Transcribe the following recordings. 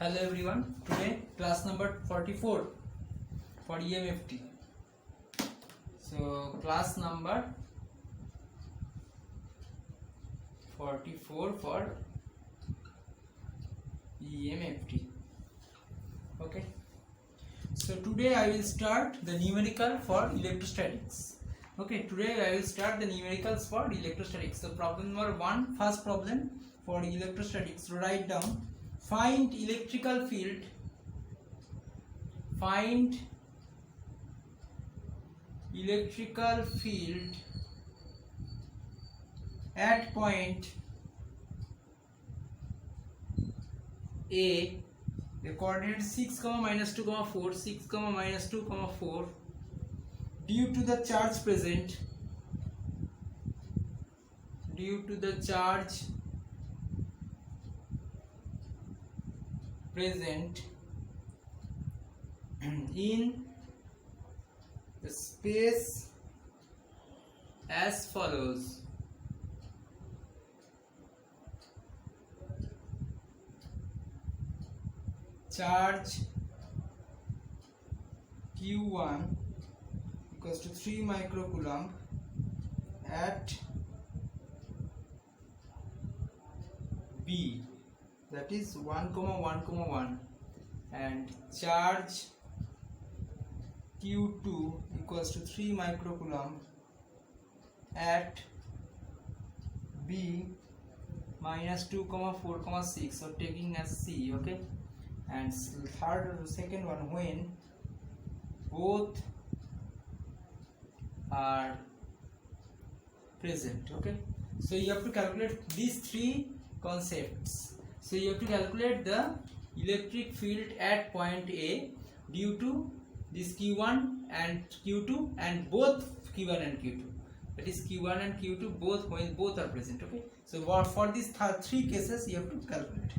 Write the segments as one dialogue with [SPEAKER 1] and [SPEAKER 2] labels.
[SPEAKER 1] Hello everyone. Today class number 44 for EMFT. So class number 44 for EMFT. Okay. So today I will start the numerical for electrostatics. Okay, today I will start the numericals for electrostatics. So problem number 1, first problem for electrostatics. So write down, find electrical field at point A, the coordinate 6, minus 2, 4, 6, minus 2, 4, due to the charge present in the space as follows. Charge Q1 equals to 3 microcoulomb at B, that is 1, 1, and charge Q2 equals to 3 microcoulomb at B minus 2, 4, 6, so taking as C. Okay, and second one, when both are present. Okay, so you have to calculate these three concepts. So you have to calculate the electric field at point A due to this Q1 and Q2 and both Q1 and Q2, that is Q1 and Q2 both when both are present. Okay, so for these three cases you have to calculate.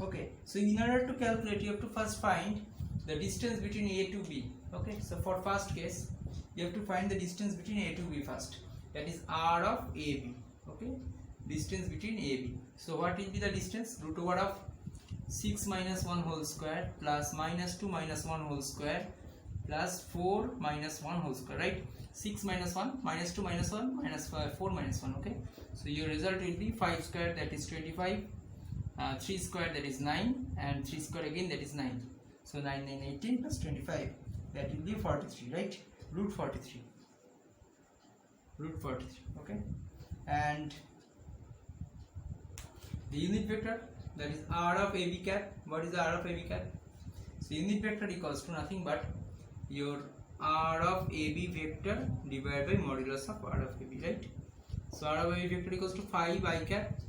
[SPEAKER 1] Okay, so in order to calculate, you have to first find the distance between A to B. Okay, so for first case you have to find the distance between A to B first, that is R of AB. Okay, distance between AB. So what will be the distance? Root over of 6 minus 1 whole square plus minus 2 minus 1 whole square plus 4 minus 1 whole square, right? 6 minus 1 minus 2 minus 1 minus 4 minus 1. Okay, so your result will be 5 square, that is 25, 3 square, that is 9, and 3 square again, that is 9. So 9, 9, 18 plus 25, that will be 43, right? Root 43. Okay, and the unit vector, that is R of AB cap. What is the R of AB cap? So unit vector equals to nothing but your R of AB vector divided by modulus of R of AB, right? So R of AB vector equals to 5 I cap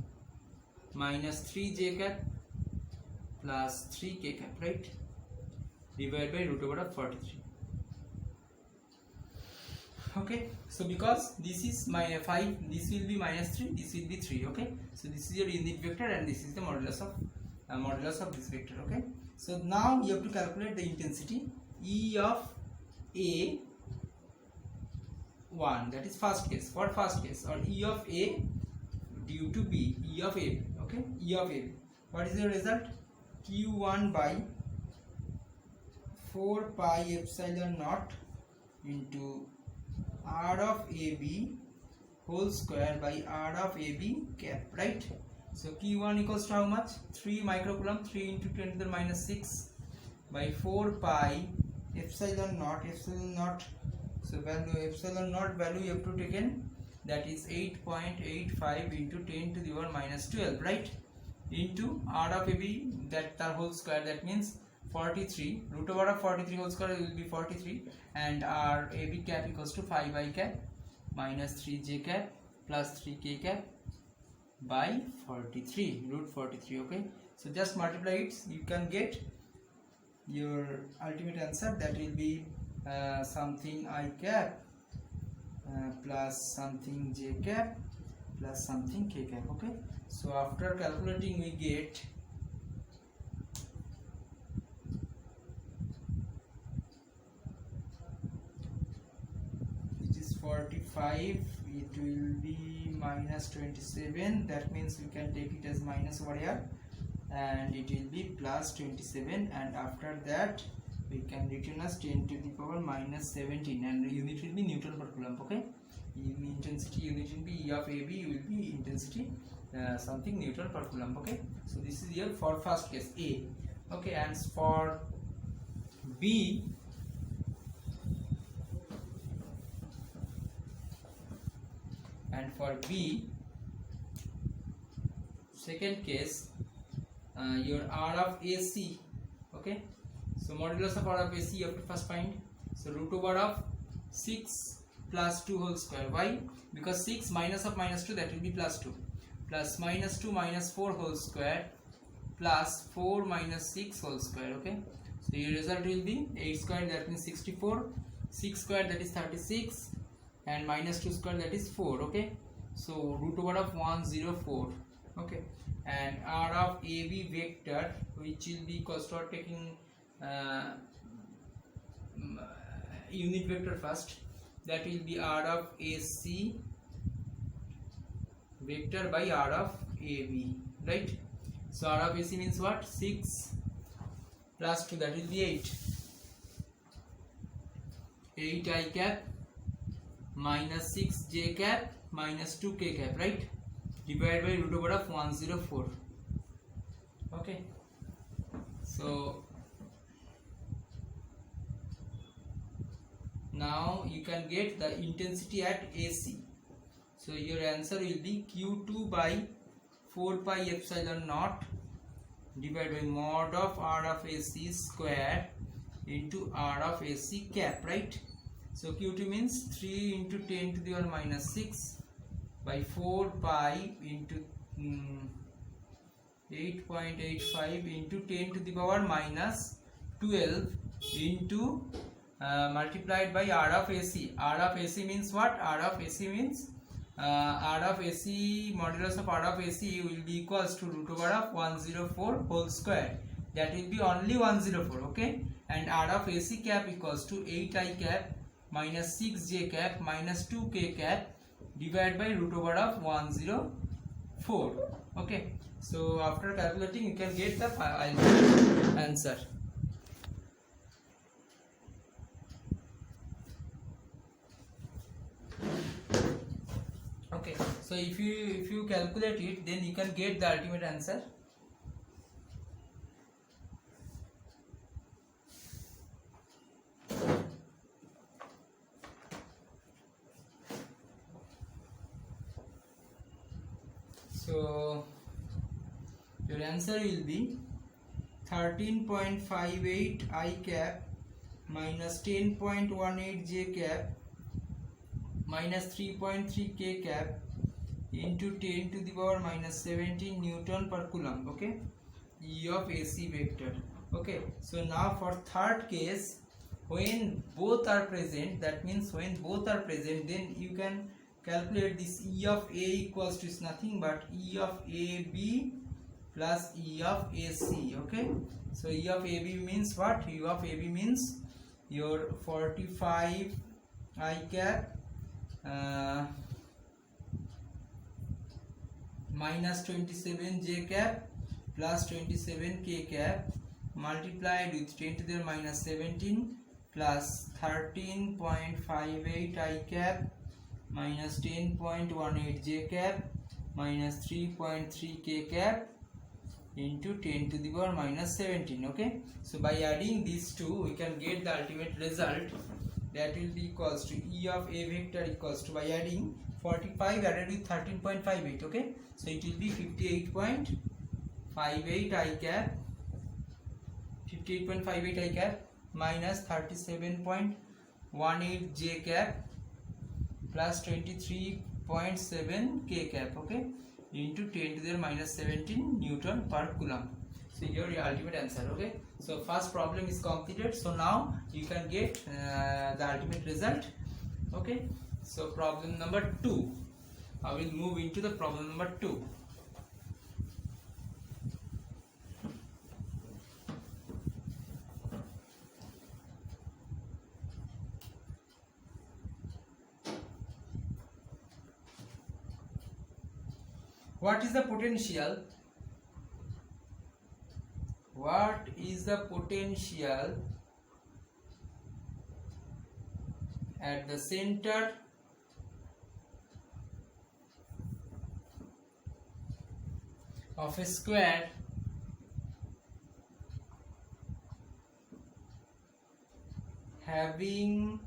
[SPEAKER 1] minus 3 j cap plus 3 k cap, right? Divided by root over of 43. Okay, so because this is my 5, this will be minus 3, this will be 3. Okay, so this is your unit vector and this is the modulus of this vector. Okay, so now you have to calculate the intensity E of A1, that is first case, for first case, or E of A due to B, E of A. Okay, E of A. What is the result? Q1 by 4 pi epsilon naught into R of AB whole square by R of AB cap, right? So Q1 equals to how much? 3 microcoulomb, 3 into 10 to the minus 6 by 4 pi epsilon naught. So epsilon naught value you have to take in, that is 8.85 into 10 to the power minus 12, right? Into R of AB, that the whole square, that means 43. Root over of 43 whole square will be 43, and our AB cap equals to 5 I cap minus 3 j cap plus 3 k cap by 43, root 43. Okay, so just multiply it, you can get your ultimate answer, that will be something I cap plus something j cap plus something k cap. Okay, so after calculating we get 45, it will be minus 27, that means we can take it as minus over here, and it will be plus 27, and after that we can return as 10 to the power minus 17, and unit will be Newton per coulomb. Okay, intensity unit will be E of AB will be intensity something Newton per coulomb. Okay, so this is here for first case A. Okay, and for B, second case, your R of AC. Okay, so modulus of R of AC you have to first find. So root over of 6 plus 2 whole square. Why? Because 6 minus of minus 2, that will be plus 2, plus minus 2 minus 4 whole square plus 4 minus 6 whole square. Okay, so your result will be 8 square, that means 64, 6 square, that is 36, and minus 2 square, that is 4. Okay, so root over of 104. Okay, and R of AB vector, which will be equals to taking unit vector first, that will be R of AC vector by R of AB, right? So R of AC means what? 6 plus 2, that will be 8. 8 I cap minus 6 j cap minus 2 k cap, right? Divided by root over of 104. Okay, so now you can get the intensity at AC. So your answer will be Q2 by 4 pi epsilon naught divided by mod of R of AC square into R of AC cap, right? So Q2 means 3 into 10 to the power minus 6 by 4 pi into 8.85 into 10 to the power minus 12 into multiplied by R of AC. R of AC means what? R of AC means R of AC, modulus of R of AC will be equals to root over of 104 whole square, that will be only 104. Okay, and R of AC cap equals to 8I cap minus 6j cap minus 2k cap divided by root over of 104. Okay, so after calculating you can get the answer. Okay, so if you calculate it, then you can get the ultimate answer. So your answer will be 13.58 I cap minus 10.18 j cap minus 3.3 k cap into 10 to the power minus 17 Newton per coulomb. Okay, E of AC vector. Okay, so now for third case, when both are present, that means when both are present, then you can calculate this E of A equals to, is nothing but E of AB plus E of AC. Okay, so E of AB means what? E of AB means your 45 I cap minus 27 j cap plus 27 k cap multiplied with 10 to the minus 17 plus 13.58 I cap minus 10.18 j cap minus 3.3 k cap into 10 to the power minus 17. Okay, so by adding these two we can get the ultimate result, that will be equals to E of A vector equals to, by adding 45 added with 13.58. Okay, so it will be 58.58 I cap, 58.58 I cap minus 37.18 j cap plus 23.7 k cap. Okay, into 10 to the minus 17 Newton per coulomb. So your ultimate answer. Okay, so first problem is completed. So now you can get the ultimate result. Okay, so problem number 2. I will move into the problem number 2. What is the potential what is the potential at the center of a square having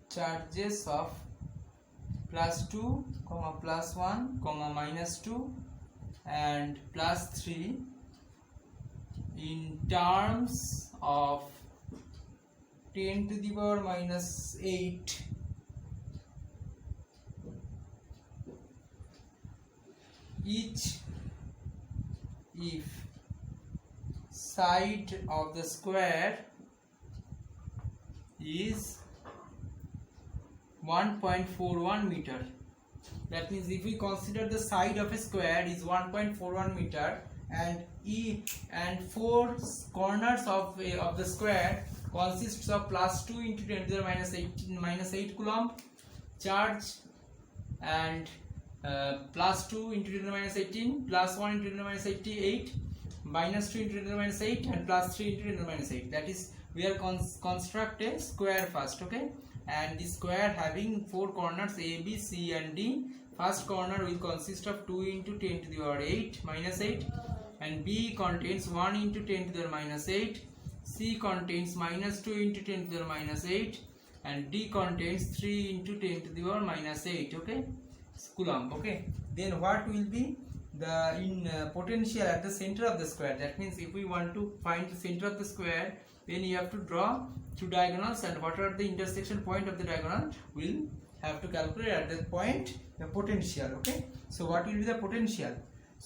[SPEAKER 1] charges of +2, +1, -2 and +3 in terms of 10 to the power -8 each if side of the square is 1.41 meter. That means if we consider the side of a square is 1.41 meter and four corners of the square consists of +2 into 10 to the -8 coulomb charge and +2 into 10 to the -18 +1 into 10 to the -88 -2 into 10 to the -8 and +3 into 10 to the -8. That is, we are construct a square first, okay? And the square having four corners A, B, C and D. First corner will consist of 2 into 10 to the power 8 -8 and B contains 1 into 10 to the -8. C contains -2 into 10 to the -8 and D contains 3 into 10 to the power -8, okay, coulomb, okay. Then what will be the potential at the center of the square? That means if we want to find the center of the square, then you have to draw two diagonals, and what are the intersection point of the diagonal, we'll have to calculate at that point the potential, okay. So what will be the potential?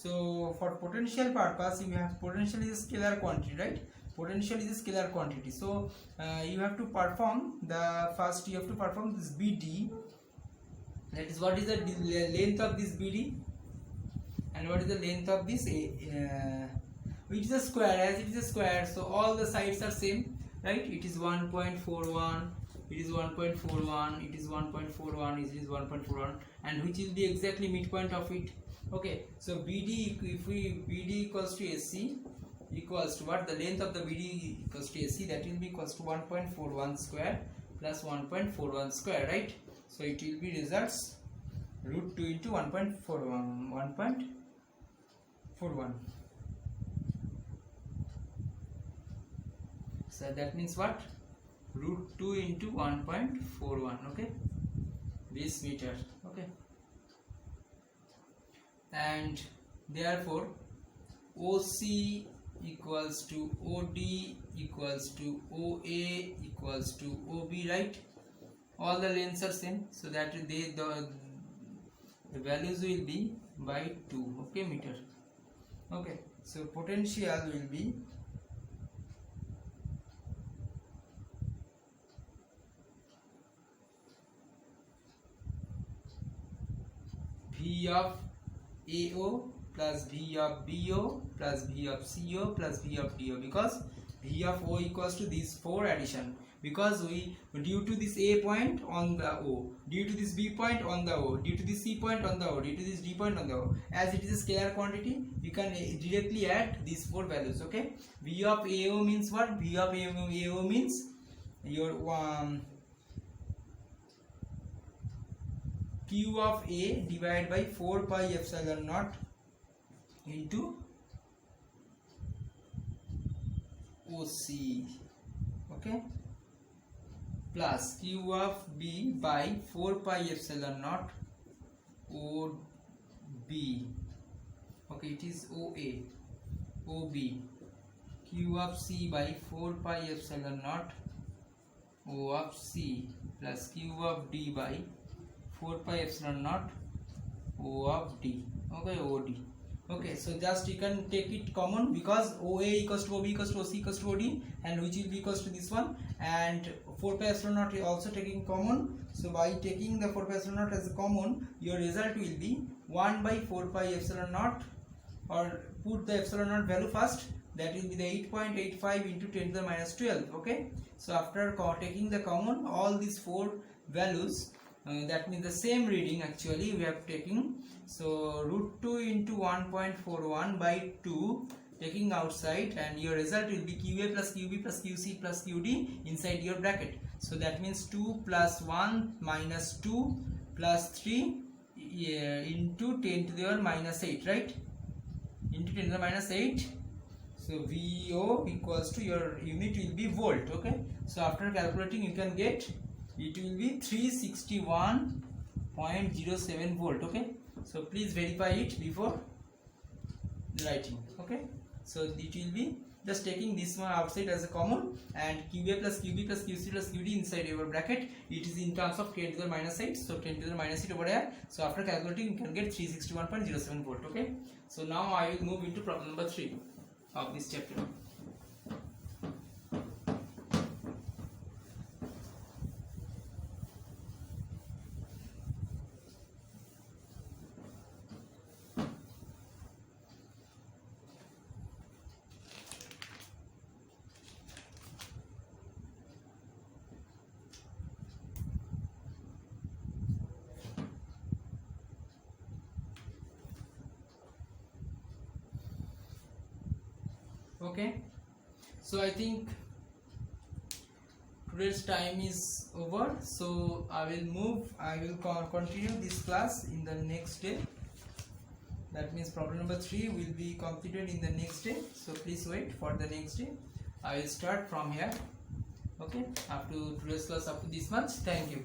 [SPEAKER 1] So for potential purpose, you have potential is a scalar quantity, right? Potential is a scalar quantity. So you have to perform this BD. That is, what is the length of this BD and what is the length of this which is a square. As it is a square, so all the sides are same, right? It is 1.41, it is 1.41, it is 1.41, it is 1.41, and which will be exactly midpoint of it, okay. So BD, if we BD equals to AC equals to what? The length of the BD equals to AC, that will be equals to 1.41 square plus 1.41 square, right? So it will be results √2 into 1.41. So that means what? √2 into 1.41, okay, this meter, okay. And therefore OC equals to OD equals to OA equals to OB, right? All the lengths are same, so that the values will be by 2, okay, meter, okay. So potential will be V of AO plus V of BO plus V of CO plus V of DO, because V of O equals to these four addition, because we, due to this A point on the O, due to this B point on the O, due to this C point on the O, due to this D point on the O, as it is a scalar quantity, you can directly add these four values, okay. V of AO means what? V of AO means your Q of A divided by 4 pi epsilon naught into OC, okay, plus Q of B by 4 pi epsilon naught OB, okay, it is OA, OB, Q of C by 4 pi epsilon naught O of C plus Q of D by 4 pi epsilon naught O of D, okay, OD, okay. So just you can take it common, because OA equals to OB equals to OC equals to OD, and which will be equals to this one, and 4 pi epsilon naught is also taking common. So by taking the 4 pi epsilon naught as a common, your result will be 1 by 4 pi epsilon naught, or put the epsilon naught value first, that will be the 8.85 into 10 to the -12, okay. So after taking the common all these four values, that means the same reading actually we have taken. So root 2 into 1.41 by 2 taking outside, and your result will be QA plus QB plus QC plus QD inside your bracket. So that means 2 plus 1 minus 2 plus 3 into 10 to the power minus 8, right? Into 10 to the minus 8. So VO equals to, your unit will be volt. Okay, so after calculating you can get it will be 361.07 volt. Okay, so please verify it before writing. Okay, so it will be just taking this one outside as a common, and QA plus QB plus QC plus QD inside your bracket. It is in terms of 10 to the minus 8, so 10 to the minus 8 over here. So after calculating you can get 361.07 volt. Okay, so now I will move into problem number 3 of this chapter. Okay, so I think today's time is over, so I will continue this class in the next day. That means problem number 3 will be completed in the next day, so please wait for the next day. I will start from here. Okay, up to today's class, up to this much. Thank you.